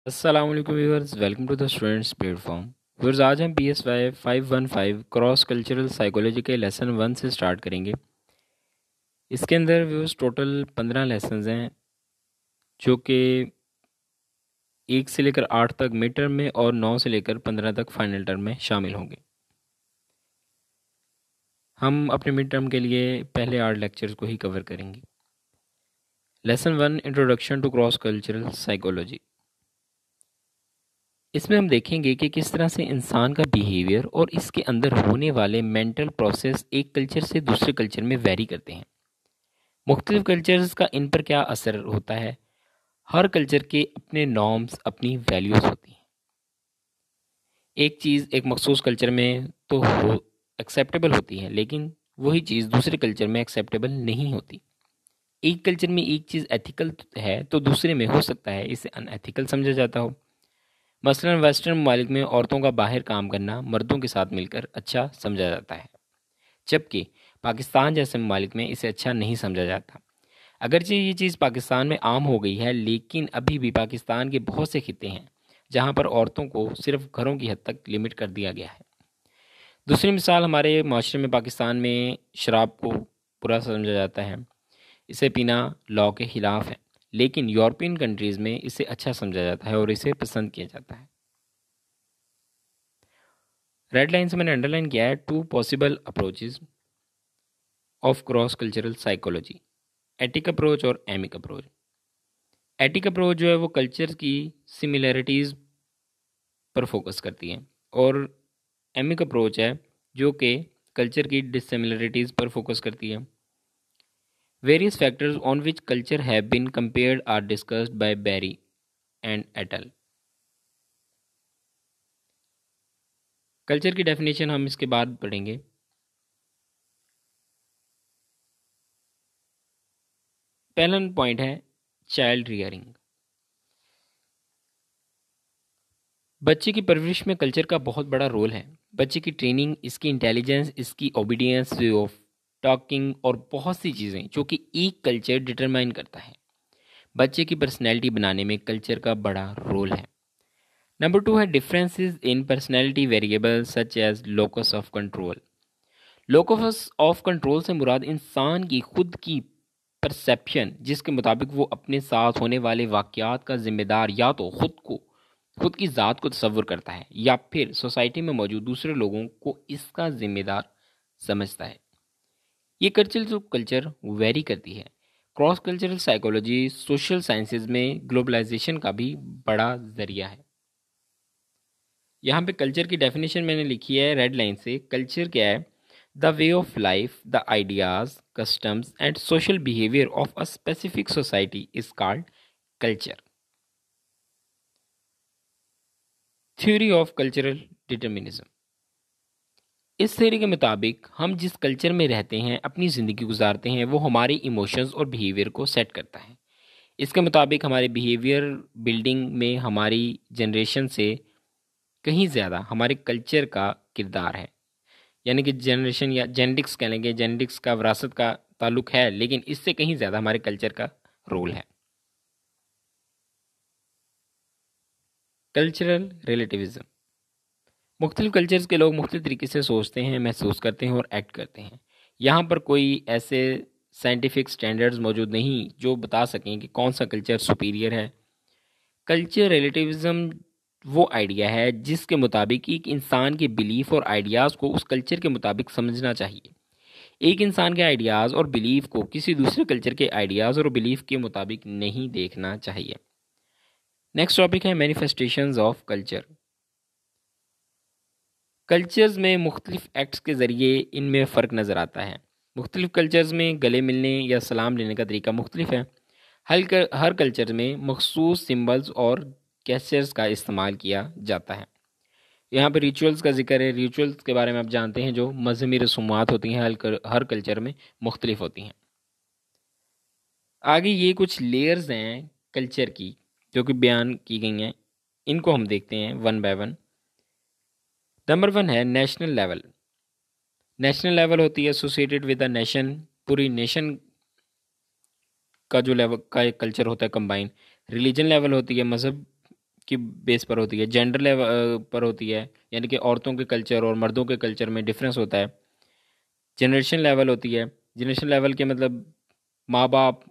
अस्सलाम वालेकुम viewers, welcome to the students platform. Viewers, आज हम PSY 515 क्रॉस कल्चरल साइकोलॉजी के लेसन 1 से स्टार्ट करेंगे। इसके अंदर व्यूअर्स टोटल 15 लेसन्स हैं, जो कि 1 से लेकर 8 तक मिड टर्म में और 9 से लेकर 15 तक फाइनल टर्म में शामिल होंगे। हम अपने मिड टर्म के लिए पहले 8 लेक्चर्स को ही कवर करेंगे। Lesson 1, introduction to cross cultural psychology. इसमें हम देखेंगे कि किस तरह से इंसान का बिहेवियर और इसके अंदर होने वाले मेंटल प्रोसेस एक कल्चर से दूसरे कल्चर में वेरी करते हैं। मुख्तलिफ कल्चर्स का इन पर क्या असर होता है। हर कल्चर के अपने नॉर्म्स, अपनी वैल्यूज़ होती हैं। एक चीज़ एक मखसूस कल्चर में तो हो एक्सेप्टेबल होती है, लेकिन वही चीज़ दूसरे कल्चर में एक्सेप्टेबल नहीं होती। एक कल्चर में एक चीज़ एथिकल है तो दूसरे में हो सकता है इसे अनएथिकल समझा जाता हो। मसलन वेस्टर्न ममालिक में औरतों का बाहर काम करना मर्दों के साथ मिलकर अच्छा समझा जाता है, जबकि पाकिस्तान जैसे ममालिक में इसे अच्छा नहीं समझा जाता। अगरचे ये चीज़ पाकिस्तान में आम हो गई है, लेकिन अभी भी पाकिस्तान के बहुत से खिते हैं जहाँ पर औरतों को सिर्फ घरों की हद तक लिमिट कर दिया गया है। दूसरी मिसाल, हमारे माशरे में पाकिस्तान में शराब को बुरा समझा जाता है, इसे पीना लॉ के ख़िलाफ़ है, लेकिन यूरोपियन कंट्रीज़ में इसे अच्छा समझा जाता है और इसे पसंद किया जाता है। रेड लाइन से मैंने अंडरलाइन किया है 2 possible approaches of cross cultural psychology, attic approach और एमिक अप्रोच। एटिक अप्रोच जो है वो कल्चर की सिमिलैरिटीज़ पर फोकस करती है, और एमिक अप्रोच है जो कि कल्चर की डिससिमिलरिटीज़ पर फोकस करती है। Various factors on which culture have been compared are discussed by Berry and et al. Culture की डेफिनेशन हम इसके बाद पढ़ेंगे। पहला पॉइंट है चाइल्ड रियरिंग। बच्चे की परवरिश में कल्चर का बहुत बड़ा रोल है। बच्चे की ट्रेनिंग, इसकी इंटेलिजेंस, इसकी ओबीडियंस, वे ऑफ टॉकिंग और बहुत सी चीज़ें जो कि एक कल्चर डिटरमाइन करता है। बच्चे की पर्सनैलिटी बनाने में कल्चर का बड़ा रोल है। नंबर 2 है differences in personality variable such as locus of control. Locus of control से मुराद इंसान की खुद की परसेप्शन, जिसके मुताबिक वो अपने साथ होने वाले वाक़यात का जिम्मेदार या तो खुद की ज़ात को तसव्वुर करता है, या फिर सोसाइटी में मौजूद दूसरे लोगों को इसका जिम्मेदार समझता है। ये कल्चर जो कल्चर वेरी करती है। Cross cultural psychology social sciences में ग्लोबलाइजेशन का भी बड़ा ज़रिया है। यहाँ पे कल्चर की डेफिनेशन मैंने लिखी है रेड लाइन से। कल्चर क्या है? The way of life, the ideas, customs and social behaviour of a specific society is called culture. Theory of cultural determinism. इस थ्योरी के मुताबिक हम जिस कल्चर में रहते हैं, अपनी ज़िंदगी गुजारते हैं, वो हमारे इमोशंस और बिहेवियर को सेट करता है। इसके मुताबिक हमारे बिहेवियर बिल्डिंग में हमारी जनरेशन से कहीं ज़्यादा हमारे कल्चर का किरदार है। यानी कि जनरेशन या जेनेटिक्स कह लेंगे, जेनेटिक्स का, विरासत का ताल्लुक है, लेकिन इससे कहीं ज़्यादा हमारे कल्चर का रोल है। Cultural relativism. मुख्तलिफ कल्चर्स के लोग मुख्तलिफ तरीके से सोचते हैं, महसूस करते हैं और एक्ट करते हैं। यहाँ पर कोई ऐसे साइंटिफिक स्टैंडर्ड्स मौजूद नहीं जो बता सकें कि कौन सा कल्चर सुपीरियर है। कल्चर रिलेटिविज्म वो आइडिया है जिसके मुताबिक एक इंसान के बिलीफ और आइडियाज़ को उस कल्चर के मुताबिक समझना चाहिए। एक इंसान के आइडियाज़ और बिलीफ को किसी दूसरे कल्चर के आइडियाज़ और बिलीफ के मुताबिक नहीं देखना चाहिए। नेक्स्ट टॉपिक है मैनिफेस्टेशंस ऑफ कल्चर। कल्चर्स में मुख्तलिफ एक्ट्स के ज़रिए इनमें फ़र्क नज़र आता है। मुख्तलिफ कल्चर्स में गले मिलने या सलाम लेने का तरीका मुख्तलिफ है। हर कल्चर में मखसूस सिम्बल्स और गेस्चर्स का इस्तेमाल किया जाता है। यहाँ पर रिचुअल्स का जिक्र है। रिचुअल्स के बारे में आप जानते हैं, जो मजहबी रसूमात होती हैं, हर कल्चर में मुख्तलिफ होती हैं। आगे ये कुछ लेयर्स हैं कल्चर की जो कि बयान की गई हैं, इनको हम देखते हैं वन बाय वन। नंबर 1 है नेशनल लेवल। नेशनल लेवल होती है एसोसिएटेड विद द नेशन, पूरी नेशन का जो लेवल का एक कल्चर होता है कंबाइन। रिलीजन लेवल होती है मज़हब की बेस पर होती है, जेंडर लेवल पर होती है, यानी कि औरतों के कल्चर और मर्दों के कल्चर में डिफरेंस होता है। जनरेशन लेवल होती है, जनरेशन लेवल के मतलब माँ बाप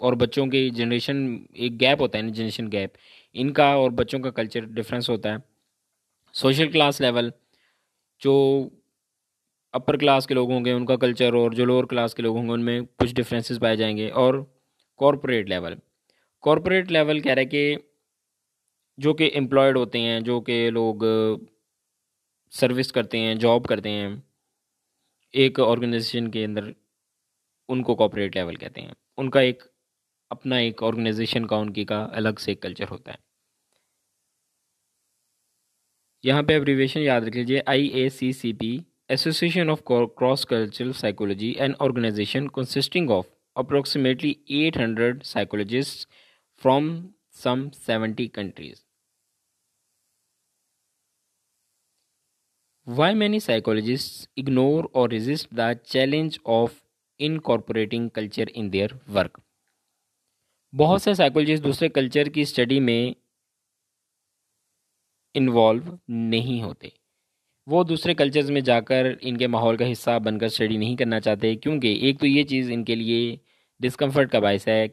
और बच्चों की जनरेशन, एक गैप होता है ना, जनरेशन गैप, इनका और बच्चों का कल्चर डिफरेंस होता है। सोशल क्लास लेवल, जो अपर क्लास के लोग होंगे उनका कल्चर और जो लोअर क्लास के लोग होंगे उनमें कुछ डिफरेंसेस पाए जाएंगे। और कॉरपोरेट लेवल, कॉरपोरेट लेवल कह रहा है कि जो कि एम्प्लॉयड होते हैं, जो कि लोग सर्विस करते हैं, जॉब करते हैं एक ऑर्गेनाइजेशन के अंदर, उनको कॉरपोरेट लेवल कहते हैं। उनका एक अपना एक ऑर्गेनाइजेशन का उनकी का अलग से एक कल्चर होता है। यहाँ पे एब्रीविएशन याद रख लीजिए, IACCP, association of cross cultural psychology, an organisation consisting of approximately 800 psychologists from some 70 countries. Why many psychologists ignore or resist the challenge of incorporating culture in their work? बहुत से psychologist दूसरे culture की study में involve नहीं होते। वो दूसरे cultures में जाकर इनके माहौल का हिस्सा बनकर स्टडी नहीं करना चाहते, क्योंकि एक तो ये चीज़ इनके लिए डिस्कम्फर्ट का बायस है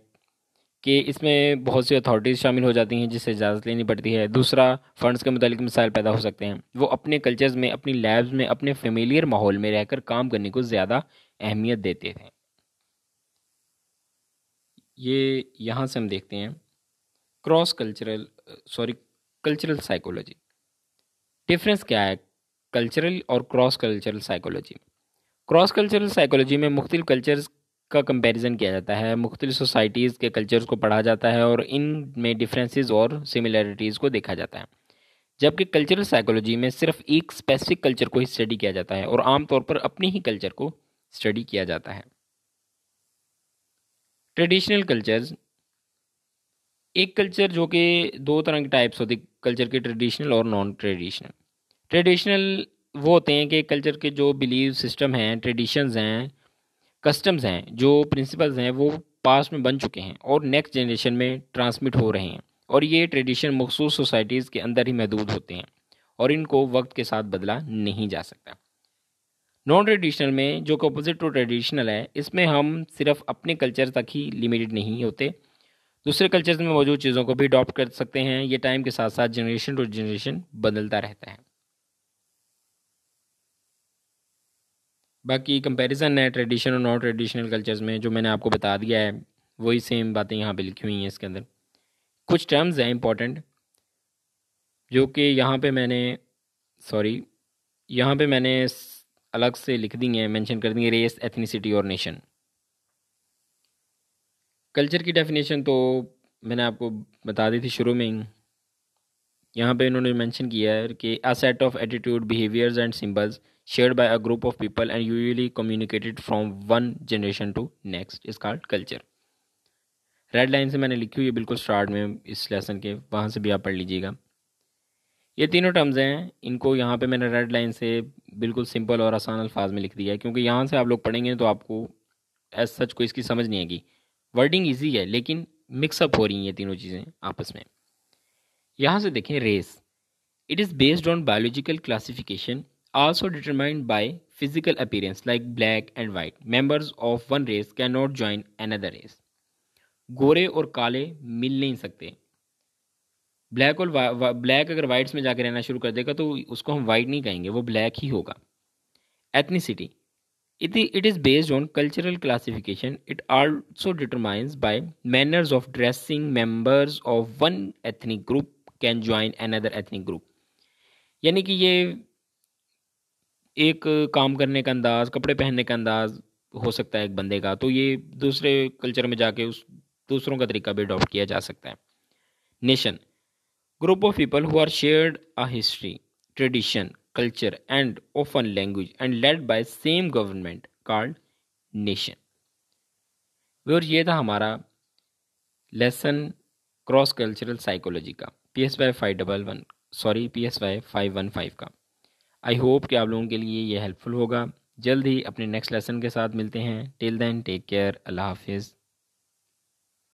कि इसमें बहुत सी अथॉरिटीज़ शामिल हो जाती हैं जिससे इजाज़त लेनी पड़ती है। दूसरा, फंड्स के मुतालिक मिसाइल पैदा हो सकते हैं। वो अपने कल्चर्स में, अपनी लैब्स में, अपने फेमिलियर माहौल में रहकर काम करने को ज़्यादा अहमियत देते थे। ये यहाँ से हम देखते हैं cross cultural cultural psychology. Difference क्या है कल्चरल और cross cultural psychology? Cross cultural psychology में मुख्तलिफ कल्चर्स का कंपैरिजन किया जाता है, मुख्तलिफ सोसाइटीज़ के कल्चर्स को पढ़ा जाता है और इनमें डिफरेंसेस और सिमिलैरिटीज़ को देखा जाता है। जबकि कल्चरल साइकोलॉजी में सिर्फ एक स्पेसिफिक कल्चर को ही स्टडी किया जाता है और आमतौर पर अपने ही कल्चर को स्टडी किया जाता है। ट्रेडिशनल कल्चर्स, एक कल्चर जो कि दो तरह की टाइप्स होती है कल्चर के, ट्रेडिशनल और नॉन ट्रेडिशनल। ट्रेडिशनल वो होते हैं कि कल्चर के जो बिलीव सिस्टम हैं, ट्रेडिशंस हैं, कस्टम्स हैं, जो प्रिंसिपल्स हैं, वो पास्ट में बन चुके हैं और नेक्स्ट जनरेशन में ट्रांसमिट हो रहे हैं, और ये ट्रेडिशन मखसूस सोसाइटीज़ के अंदर ही महदूद होते हैं और इनको वक्त के साथ बदला नहीं जा सकता। नॉन ट्रेडिशनल में, जो कि अपोजिट टू ट्रेडिशनल है, इसमें हम सिर्फ अपने कल्चर तक ही लिमिटेड नहीं होते, दूसरे कल्चर्स में मौजूद चीज़ों को भी अडॉप्ट कर सकते हैं। ये टाइम के साथ साथ जनरेशन टू जनरेशन बदलता रहता है। बाकी कंपैरिजन है ट्रेडिशन और नॉन ट्रेडिशनल कल्चर्स में, जो मैंने आपको बता दिया है वही सेम बातें यहाँ पे लिखी हुई हैं इसके अंदर। कुछ टर्म्स हैं इंपॉर्टेंट जो कि यहाँ पे मैंने अलग से लिख दी हैं, मेंशन कर दी है, रेस, एथनिसिटी और नेशन। कल्चर की डेफिनेशन तो मैंने आपको बता दी थी शुरू में ही। यहाँ पे इन्होंने मेंशन किया है कि a set of attitude, behaviours and symbols shared by a group of people and usually communicated from one generation to next is called culture. Red line से मैंने लिखी हुई है बिल्कुल स्टार्ट में इस लेसन के, वहाँ से भी आप पढ़ लीजिएगा। ये तीनों टर्म्स हैं, इनको यहाँ पे मैंने रेड लाइन से बिल्कुल सिंपल और आसान अल्फाज में लिख दिया है, क्योंकि यहाँ से आप लोग पढ़ेंगे तो आपको एज सच को इसकी समझ नहीं आएगी। वर्डिंग ईजी है लेकिन मिक्सअप हो रही हैं ये तीनों चीज़ें आपस में। यहाँ से देखें, race, it is based on biological classification also determined by physical appearance like black and white. Members of one race cannot join another race. गोरे और काले मिल नहीं सकते। ब्लैक और ब्लैक अगर वाइट्स में जाकर रहना शुरू कर देगा तो उसको हम वाइट नहीं कहेंगे, वो ब्लैक ही होगा। Ethnicity, it is based on cultural classification. It also determines by manners of dressing. Members of one ethnic group can join another ethnic group. यानी कि ये एक काम करने का अंदाज़, कपड़े पहनने का अंदाज़ हो सकता है एक बंदे का, तो ये दूसरे कल्चर में जाके उस दूसरों का तरीका भी अडॉप्ट किया जा सकता है। Nation, group of people who are shared a history, tradition, culture and often language and led by same government called nation. और ये था हमारा लेसन क्रॉस कल्चरल साइकोलॉजी का, PSY 515 का। आई होप कि आप लोगों के लिए ये हेल्पफुल होगा। जल्द ही अपने नेक्स्ट लेसन के साथ मिलते हैं। टिल देन टेक केयर, अल्लाह हाफिज़।